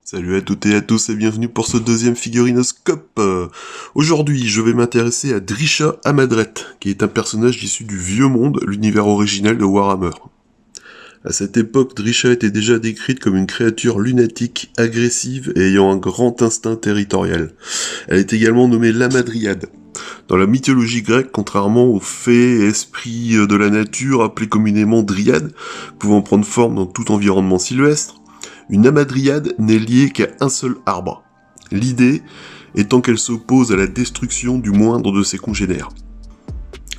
Salut à toutes et à tous et bienvenue pour ce deuxième figurinoscope. Aujourd'hui, je vais m'intéresser à Drisha Amadret, qui est un personnage issu du Vieux Monde, l'univers originel de Warhammer. À cette époque, Drisha était déjà décrite comme une créature lunatique, agressive et ayant un grand instinct territorial. Elle est également nommée l'Amadriade. Dans la mythologie grecque, contrairement aux fées et esprits de la nature appelés communément dryades, pouvant prendre forme dans tout environnement sylvestre, une amadriade n'est liée qu'à un seul arbre. L'idée étant qu'elle s'oppose à la destruction du moindre de ses congénères.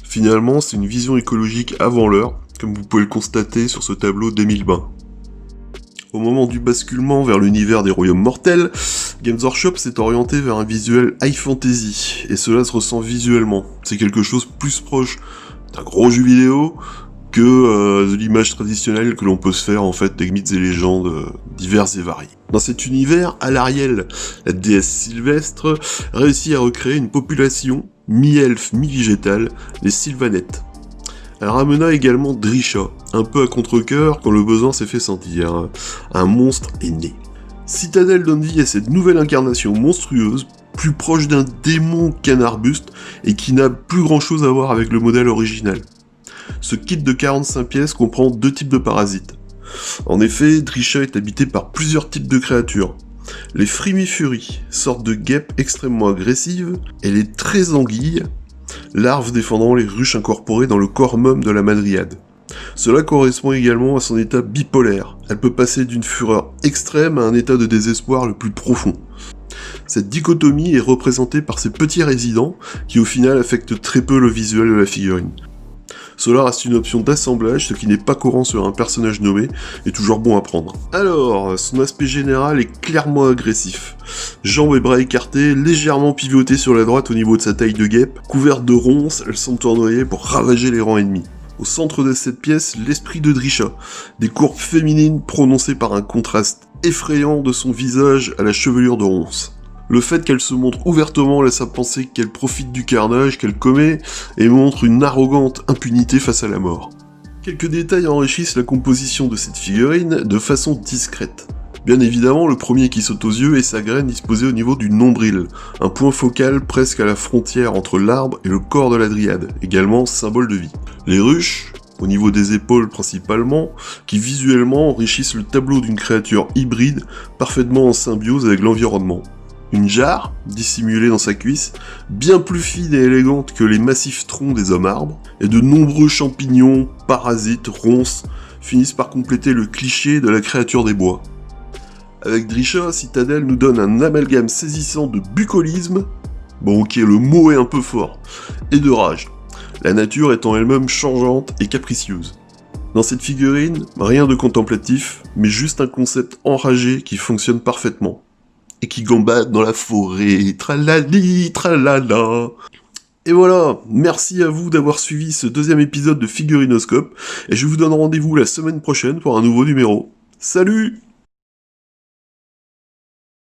Finalement, c'est une vision écologique avant l'heure, comme vous pouvez le constater sur ce tableau d'Émile Bain. Au moment du basculement vers l'univers des royaumes mortels, Games Workshop s'est orienté vers un visuel high fantasy, et cela se ressent visuellement. C'est quelque chose plus proche d'un gros jeu vidéo que de l'image traditionnelle que l'on peut se faire en fait des mythes et légendes diverses et variées. Dans cet univers, Alarielle, la déesse sylvestre, réussit à recréer une population mi-elfe, mi-végétale, les Sylvanettes. Elle ramena également Drisha, un peu à contre-cœur quand le besoin s'est fait sentir. Un monstre est né. Citadel donne vie à cette nouvelle incarnation monstrueuse, plus proche d'un démon qu'un arbuste, et qui n'a plus grand chose à voir avec le modèle original. Ce kit de 45 pièces comprend deux types de parasites. En effet, Drisha est habitée par plusieurs types de créatures. Les Frimifuries, sorte de guêpes extrêmement agressives, et les Trésanguilles, larves défendant les ruches incorporées dans le corps même de la Madriade. Cela correspond également à son état bipolaire. Elle peut passer d'une fureur extrême à un état de désespoir le plus profond. Cette dichotomie est représentée par ces petits résidents qui au final affectent très peu le visuel de la figurine. Cela reste une option d'assemblage, ce qui n'est pas courant sur un personnage nommé, et toujours bon à prendre. Alors, son aspect général est clairement agressif. Jambes et bras écartés, légèrement pivotées sur la droite au niveau de sa taille de guêpe, couverte de ronces, elles sont tournoyées pour ravager les rangs ennemis. Au centre de cette pièce, l'esprit de Drisha, des courbes féminines prononcées par un contraste effrayant de son visage à la chevelure de ronces. Le fait qu'elle se montre ouvertement laisse à penser qu'elle profite du carnage qu'elle commet et montre une arrogante impunité face à la mort. Quelques détails enrichissent la composition de cette figurine de façon discrète. Bien évidemment, le premier qui saute aux yeux est sa graine disposée au niveau du nombril, un point focal presque à la frontière entre l'arbre et le corps de la dryade, également symbole de vie. Les ruches, au niveau des épaules principalement, qui visuellement enrichissent le tableau d'une créature hybride parfaitement en symbiose avec l'environnement. Une jarre, dissimulée dans sa cuisse, bien plus fine et élégante que les massifs troncs des hommes-arbres, et de nombreux champignons, parasites, ronces, finissent par compléter le cliché de la créature des bois. Avec Drisha, Citadel nous donne un amalgame saisissant de bucolisme, bon ok le mot est un peu fort, et de rage, la nature étant elle-même changeante et capricieuse. Dans cette figurine, rien de contemplatif, mais juste un concept enragé qui fonctionne parfaitement. Et qui gambade dans la forêt, tralali, tralala. Et voilà, merci à vous d'avoir suivi ce deuxième épisode de Figurinoscope, et je vous donne rendez-vous la semaine prochaine pour un nouveau numéro. Salut!